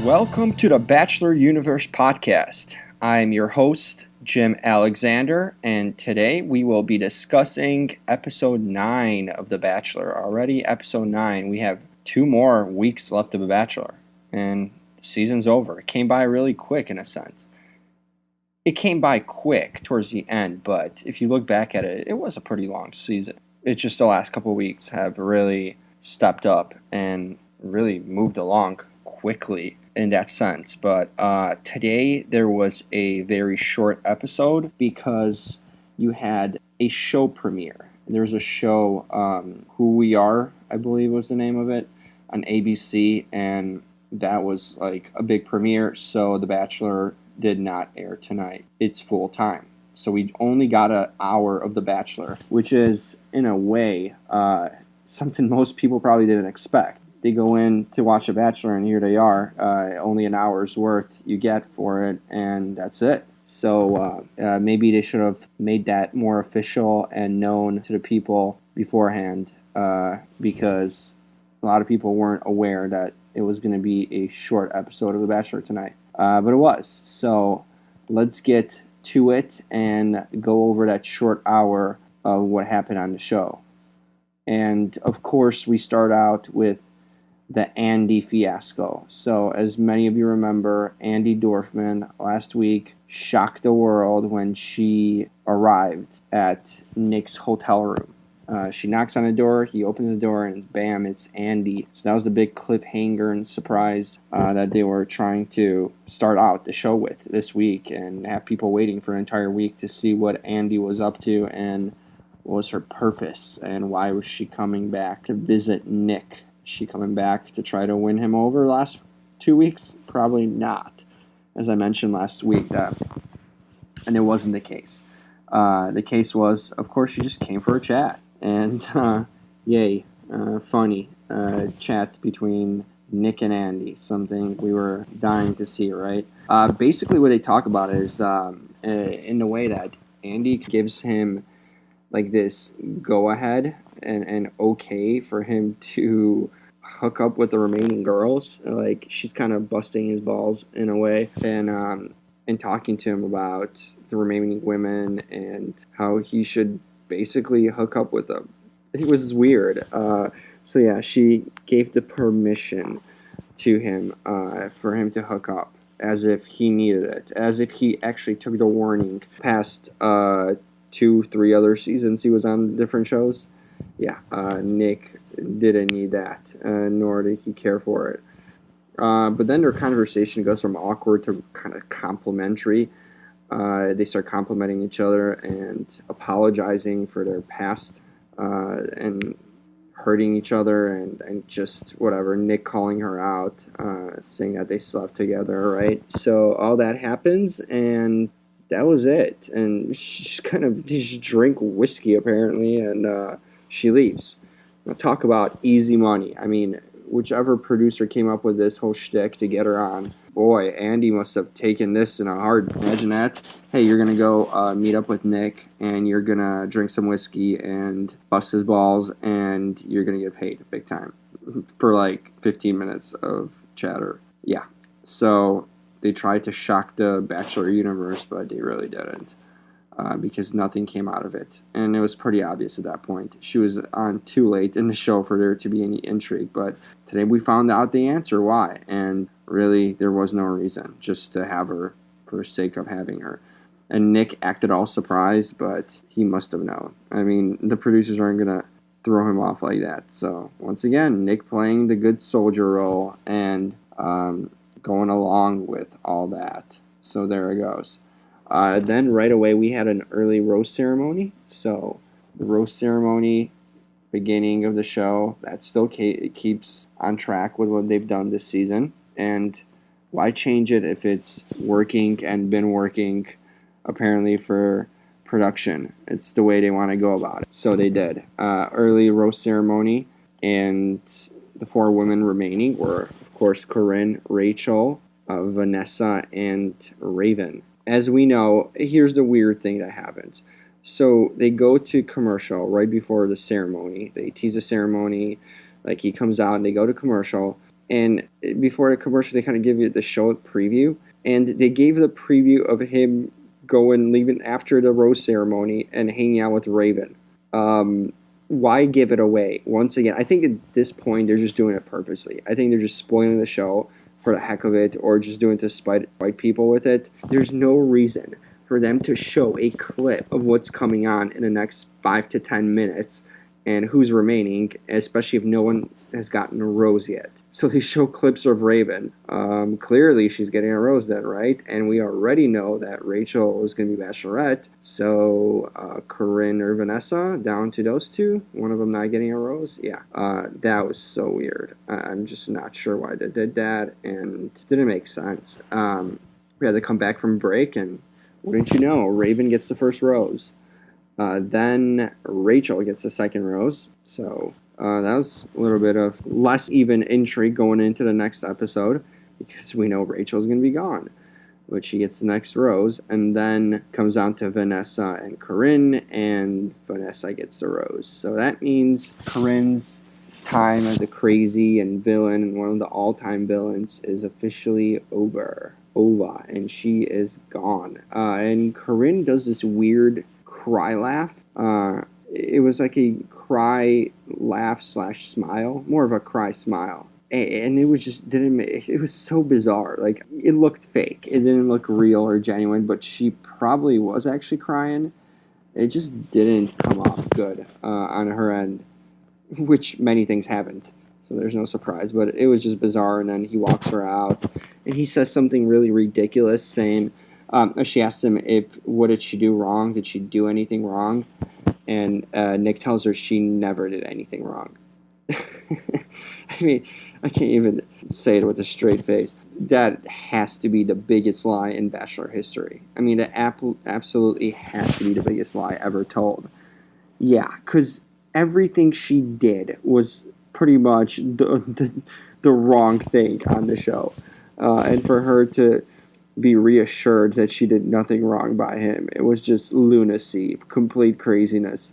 Welcome to the Bachelor Universe podcast. I'm your host, Jim Alexander, and today we will be discussing episode 9 of The Bachelor. Already episode 9. We have 2 more weeks left of The Bachelor, and the season's over. It came by really quick in a sense. It came by quick towards the end, but if you look back at it, it was a pretty long season. It's just the last couple of weeks have really stepped up and really moved along quickly in that sense. But today there was a very short episode because you had a show premiere. There was a show, Who We Are, I believe was the name of it, on ABC, and that was like a big premiere, so The Bachelor did not air tonight. It's full time. So we only got an hour of The Bachelor, which is, in a way, something most people probably didn't expect. They go in to watch The Bachelor, and here they are. Only an hour's worth you get for it, and that's it. So maybe they should have made that more official and known to the people beforehand, because a lot of people weren't aware that it was going to be a short episode of The Bachelor tonight. But it was. So let's get to it and go over that short hour of what happened on the show. And, of course, we start out with the Andi fiasco. So, as many of you remember, Andi Dorfman last week shocked the world when she arrived at Nick's hotel room. She knocks on the door, he opens the door, and bam, it's Andi. So that was the big cliffhanger and surprise that they were trying to start out the show with this week and have people waiting for an entire week to see what Andi was up to and what was her purpose and why was she coming back to visit Nick. She coming back to try to win him over the last 2 weeks? Probably not, as I mentioned last week, and it wasn't the case. The case was, of course, she just came for a chat, and funny chat between Nick and Andi, something we were dying to see, right? Basically, what they talk about is in the way that Andi gives him like this go-ahead and okay for him to hook up with the remaining girls. Like, she's kind of busting his balls in a way and talking to him about the remaining women and how he should basically hook up with them. It was weird. So yeah, she gave the permission to him for him to hook up as if he needed it, as if he actually took the warning past 2-3 other seasons he was on different shows. Yeah, Nick didn't need that, nor did he care for it. But then their conversation goes from awkward to kind of complimentary. They start complimenting each other and apologizing for their past and hurting each other and just whatever. Nick calling her out, saying that they slept together, right? So all that happens, and that was it. And she just drink whiskey apparently, and she leaves. Now talk about easy money. I mean, whichever producer came up with this whole shtick to get her on, boy, Andi must have taken this in a heart. Imagine that. Hey, you're going to go meet up with Nick, and you're going to drink some whiskey and bust his balls, and you're going to get paid big time for like 15 minutes of chatter. Yeah. So they tried to shock the Bachelor universe, but they really didn't. Because nothing came out of it. And it was pretty obvious at that point. She was on too late in the show for there to be any intrigue. But today we found out the answer why. And really, there was no reason just to have her for the sake of having her. And Nick acted all surprised, but he must have known. I mean, the producers aren't going to throw him off like that. So, once again, Nick playing the good soldier role and going along with all that. So there it goes. Then right away we had an early roast ceremony. So the roast ceremony beginning of the show. That still keeps on track with what they've done this season. And why change it if it's working and been working apparently for production? It's the way they want to go about it. So they did. Early roast ceremony, and the 4 women remaining were, of course, Corinne, Rachel, Vanessa, and Raven. As we know, here's the weird thing that happens. So they go to commercial right before the ceremony. They tease the ceremony, like he comes out, and they go to commercial. And before the commercial, they kind of give you the show preview. And they gave the preview of him going, leaving after the rose ceremony and hanging out with Raven. Why give it away? Once again, I think at this point, they're just doing it purposely. I think they're just spoiling the show for the heck of it, or just doing it to spite people with it. There's no reason for them to show a clip of what's coming on in the next 5 to 10 minutes and who's remaining, especially if no one has gotten a rose yet. So they show clips of Raven. Clearly, she's getting a rose then, right? And we already know that Rachel is going to be Bachelorette. So Corinne or Vanessa, down to those two. One of them not getting a rose. Yeah, that was so weird. I'm just not sure why they did that, and it didn't make sense. We had to come back from break, and wouldn't you know, Raven gets the first rose. Then Rachel gets the second rose. So that was a little bit of less even intrigue going into the next episode, because we know Rachel's going to be gone. But she gets the next rose, and then comes down to Vanessa and Corinne, and Vanessa gets the rose. So that means Corinne's time as a crazy and villain, and one of the all-time villains, is officially over. And she is gone. And Corinne does this weird cry laugh. It was like a cry laugh / smile, more of a cry smile, and it was just it was so bizarre. Like, it looked fake, it didn't look real or genuine, but she probably was actually crying. It just didn't come off good on her end, which many things haven't, so there's no surprise, but it was just bizarre. And then he walks her out, and he says something really ridiculous, saying, she asked him what did she do wrong? Did she do anything wrong? And Nick tells her she never did anything wrong. I mean, I can't even say it with a straight face. That has to be the biggest lie in Bachelor history. I mean, it absolutely has to be the biggest lie ever told. Yeah, because everything she did was pretty much the wrong thing on the show. And for her to be reassured that she did nothing wrong by him, it was just lunacy, complete craziness.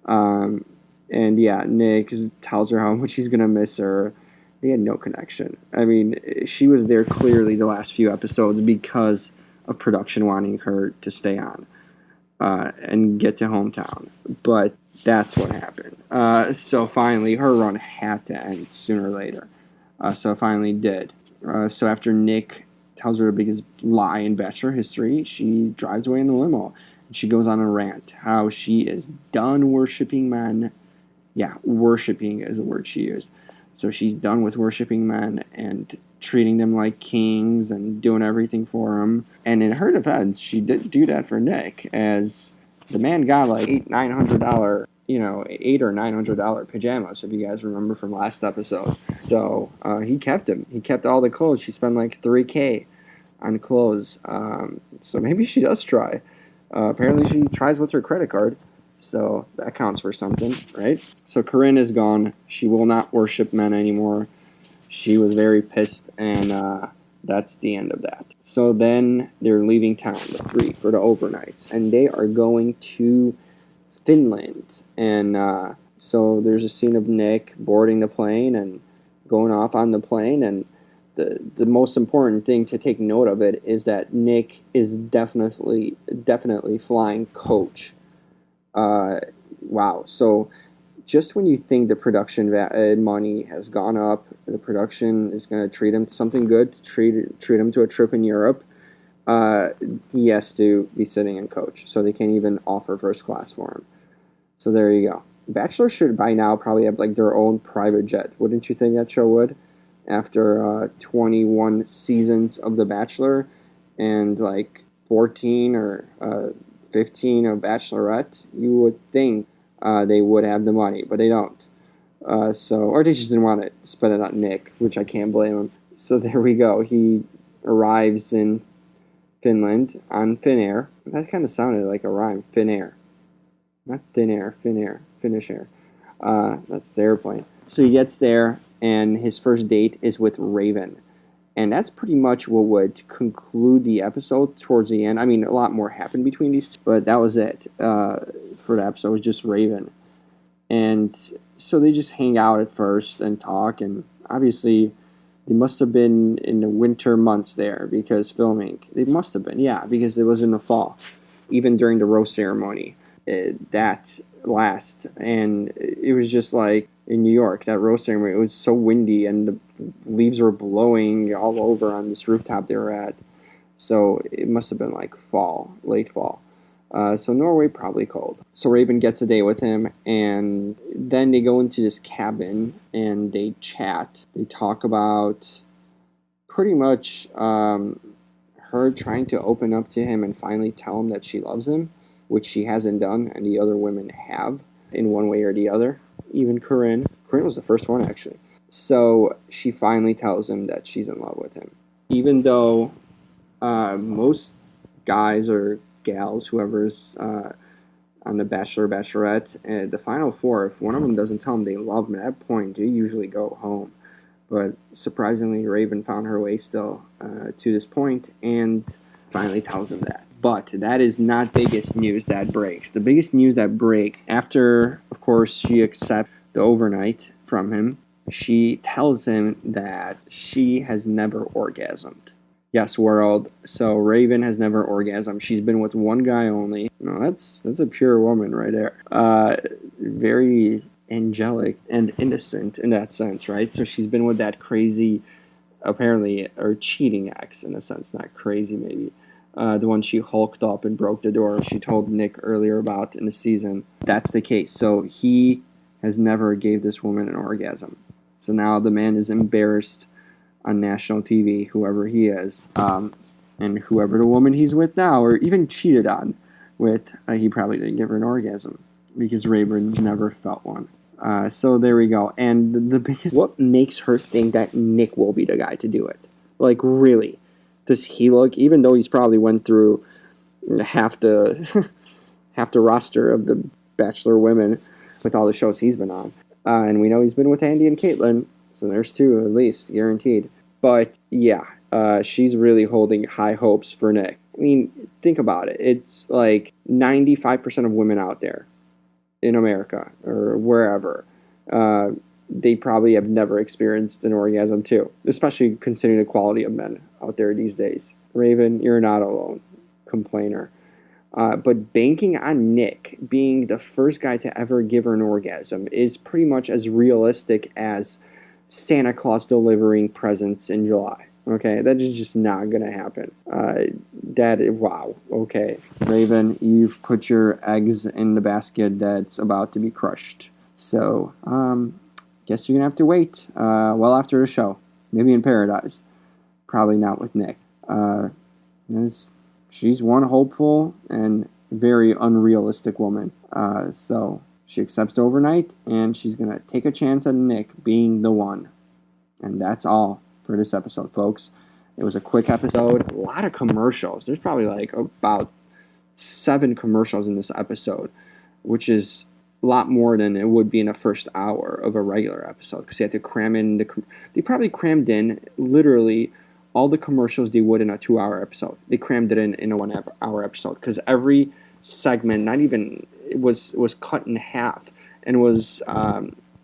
And yeah, Nick tells her how much he's going to miss her. They had no connection. I mean, she was there clearly the last few episodes because of production wanting her to stay on and get to hometown. But that's what happened. So finally, her run had to end sooner or later. So it finally did. So after Nick tells her the biggest lie in Bachelor history, she drives away in the limo. And she goes on a rant how she is done worshiping men. Yeah, worshiping is the word she used. So she's done with worshiping men and treating them like kings and doing everything for them. And in her defense, she did do that for Nick, as the man got like $800, $800 or $900 pajamas, if you guys remember from last episode. So he kept him. He kept all the clothes. She spent like $3,000 on clothes. So maybe she does try. Apparently she tries with her credit card. So that counts for something, right? So Corinne is gone. She will not worship men anymore. She was very pissed, and that's the end of that. So then they're leaving town, the 3, for the overnights, and they are going to Finland. And so there's a scene of Nick boarding the plane and going off on the plane, and the most important thing to take note of it is that Nick is definitely flying coach. Wow. So just when you think the production money has gone up, the production is going to treat him to something good, to treat him to a trip in Europe, he has to be sitting in coach. So they can't even offer first class for him. So there you go. Bachelor should by now probably have like their own private jet. Wouldn't you think that show would? After 21 seasons of The Bachelor and like 14 or 15 of Bachelorette, you would think they would have the money, but they don't. Or they just didn't want to spend it on Nick, which I can't blame him. So there we go. He arrives in Finland on Finnair. That kind of sounded like a rhyme. Finnair. Not thin air, Finnair. Finnish air. That's the airplane. So he gets there, and his first date is with Raven. And that's pretty much what would conclude the episode towards the end. I mean, a lot more happened between these two, but that was it for the episode. It was just Raven. And so they just hang out at first and talk, and obviously they must have been in the winter months there because filming. They must have been, yeah, because it was in the fall. Even during the rose ceremony, that last, and it was just like in New York, that rose ceremony, it was so windy and the leaves were blowing all over on this rooftop they were at. So it must have been like fall, late fall. So Norway, probably cold. So Raven gets a date with him, and then they go into this cabin, and they chat. They talk about pretty much her trying to open up to him and finally tell him that she loves him, which she hasn't done, and the other women have, in one way or the other. Even Corinne. Corinne was the first one, actually. So she finally tells him that she's in love with him. Even though most guys or gals, whoever's on the Bachelor, Bachelorette, the final four, if one of them doesn't tell them they love them at that point, they usually go home. But surprisingly, Raven found her way still to this point and finally tells him that. But that is not biggest news that breaks. The biggest news that breaks after, of course, she accepts the overnight from him, she tells him that she has never orgasmed. Yes, world. So Raven has never orgasmed. She's been with one guy only. No, that's a pure woman right there. Very angelic and innocent in that sense, right? So she's been with that crazy, apparently, or cheating ex in a sense, not crazy maybe. The one she hulked up and broke the door. She told Nick earlier about in the season. That's the case. So he has never gave this woman an orgasm. So now the man is embarrassed on national TV, whoever he is, and whoever the woman he's with now, or even cheated on with, he probably didn't give her an orgasm because Raven never felt one. So there we go. And the biggest, what makes her think that Nick will be the guy to do it? Like, really? Does he look, even though he's probably went through half the half the roster of the Bachelor women with all the shows he's been on, and we know he's been with Andi and Caitlin, so there's two at least guaranteed. But yeah, she's really holding high hopes for Nick. I mean, think about it. It's like 95% of women out there in America or wherever, they probably have never experienced an orgasm too, especially considering the quality of men out there these days. Raven, you're not alone, complainer. But banking on Nick being the first guy to ever give her an orgasm is pretty much as realistic as Santa Claus delivering presents in July. Okay, that is just not going to happen. Wow, okay. Raven, you've put your eggs in the basket that's about to be crushed. So, guess you're going to have to wait well after the show. Maybe in paradise. Probably not with Nick. She's one hopeful and very unrealistic woman. So she accepts overnight, and she's going to take a chance at Nick being the one. And that's all for this episode, folks. It was a quick episode. A lot of commercials. There's probably like about 7 commercials in this episode, which is a lot more than it would be in the first hour of a regular episode, because they had to cram in they probably crammed in literally all the commercials they would in a 2-hour episode. They crammed it in a 1-hour episode, because every segment, not even, it was cut in half and was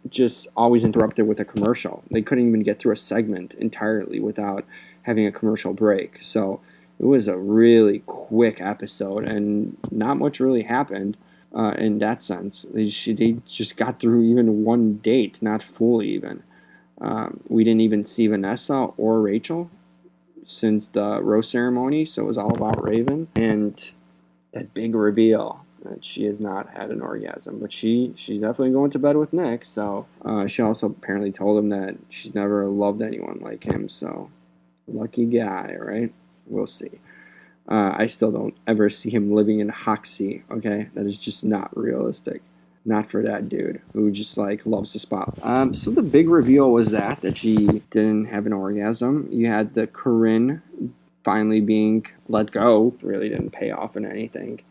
just always interrupted with a commercial. They couldn't even get through a segment entirely without having a commercial break. So it was a really quick episode, and not much really happened in that sense. They just got through even one date, not fully even. We didn't even see Vanessa or Rachel since the rose ceremony, so it was all about Raven and that big reveal that she has not had an orgasm, but she's definitely going to bed with Nick. So she also apparently told him that she's never loved anyone like him. So lucky guy, right? We'll see. I still don't ever see him living in Hoxie. Okay, that is just not realistic. Not for that dude who just like loves the spot. So the big reveal was that she didn't have an orgasm. You had the Corinne finally being let go. Really didn't pay off in anything.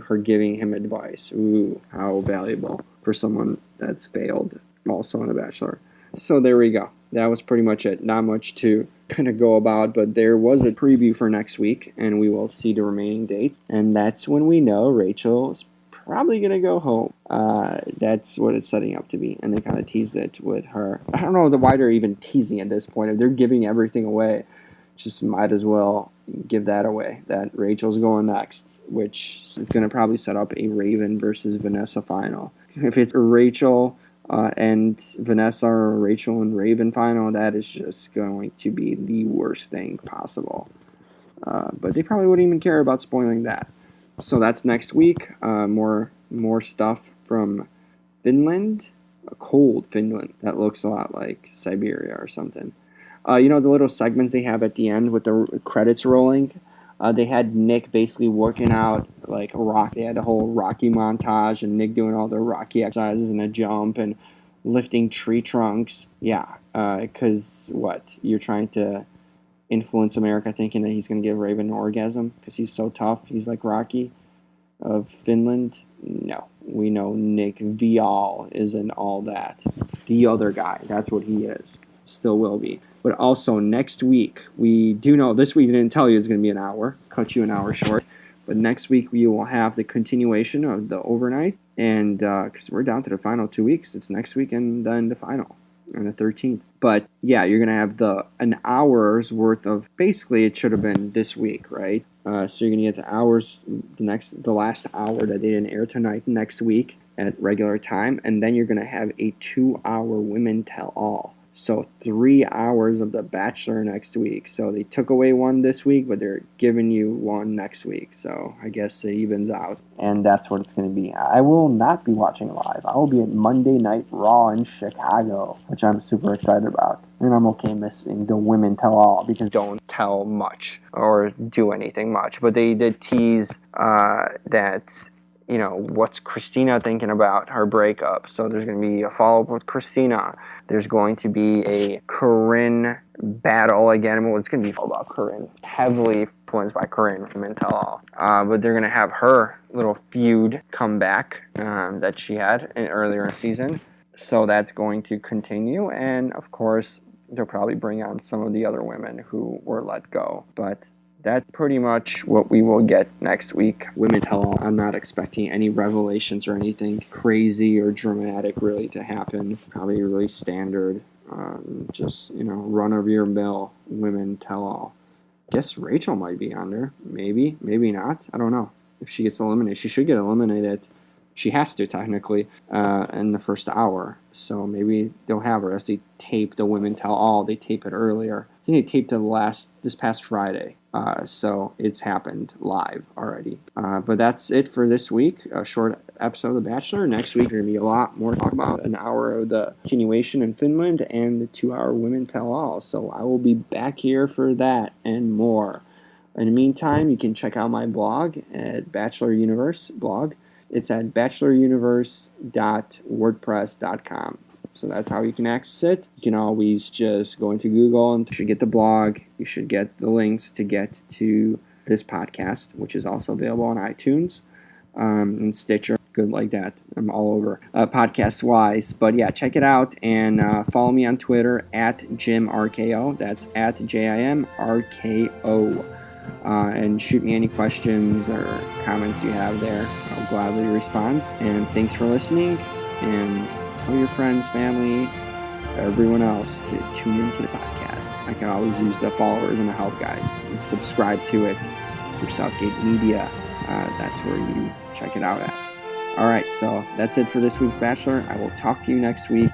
Her giving him advice. Ooh, how valuable for someone that's failed also on The Bachelor. So there we go. That was pretty much it. Not much to kind of go about, but there was a preview for next week, and we will see the remaining dates. And that's when we know Rachel is probably going to go home. That's what it's setting up to be. And they kind of teased it with her. I don't know why they're even teasing at this point. If they're giving everything away, just might as well give that away, that Rachel's going next, which is going to probably set up a Raven versus Vanessa final. If it's Rachel and Vanessa or Rachel and Raven final, that is just going to be the worst thing possible. But they probably wouldn't even care about spoiling that. So that's next week. More stuff from Finland, a cold Finland that looks a lot like Siberia or something. The little segments they have at the end with the credits rolling. They had Nick basically working out like a rock. They had a whole Rocky montage and Nick doing all the Rocky exercises and a jump and lifting tree trunks. Yeah, because you're trying to influence America thinking that he's going to give Raven an orgasm because he's so tough. He's like Rocky of Finland. No, we know Nick Viall isn't all that. The other guy, that's what he is. Still will be. But also next week, we do know, this week I didn't tell you it's going to be an hour, cut you an hour short. But next week we will have the continuation of the overnight. And because we're down to the final 2 weeks, it's next week and then the final on the 13th. But yeah, you're going to have an hour's worth of, basically it should have been this week, right? So you're going to get the hours, the last hour that they didn't air tonight next week at regular time. And then you're going to have a 2-hour Women Tell All. So 3 hours of The Bachelor next week. So they took away one this week, but they're giving you one next week. So I guess it evens out. And that's what it's going to be. I will not be watching live. I will be at Monday Night Raw in Chicago, which I'm super excited about. And I'm okay missing the Women Tell All because don't tell much or do anything much. But they did tease that, what's Christina thinking about her breakup. So there's going to be a follow-up with Christina. There's going to be a Corinne battle again. Well, it's going to be all about Corinne. Heavily influenced by Corinne from Intel. But they're going to have her little feud come back that she had earlier in the season. So that's going to continue. And, of course, they'll probably bring on some of the other women who were let go. But that's pretty much what we will get next week. Women Tell All. I'm not expecting any revelations or anything crazy or dramatic really to happen. Probably really standard, just, run-of-your-mill Women Tell All. Guess Rachel might be on there. Maybe, maybe not. I don't know. If she gets eliminated, she should get eliminated. She has to, technically, in the first hour. So maybe they'll have her as they tape the Women Tell All. They tape it earlier. I think they taped it this past Friday. So it's happened live already. But that's it for this week. A short episode of The Bachelor. Next week, there's going to be a lot more to talk about. An hour of the continuation in Finland and the 2-hour Women Tell All. So I will be back here for that and more. In the meantime, you can check out my blog at Bachelor Universe blog. It's at bacheloruniverse.wordpress.com. So that's how you can access it. You can always just go into Google and you should get the blog. You should get the links to get to this podcast, which is also available on iTunes and Stitcher. Good like that. I'm all over podcast-wise. But yeah, check it out and follow me on Twitter at JimRKO. That's at JIMRKO. And shoot me any questions or comments you have there. I'll gladly respond. And thanks for listening. And tell your friends, family, everyone else to tune into the podcast. I can always use the followers and the help, guys. And subscribe to it through Southgate Media. That's where you check it out at. All right, so that's it for this week's Bachelor. I will talk to you next week.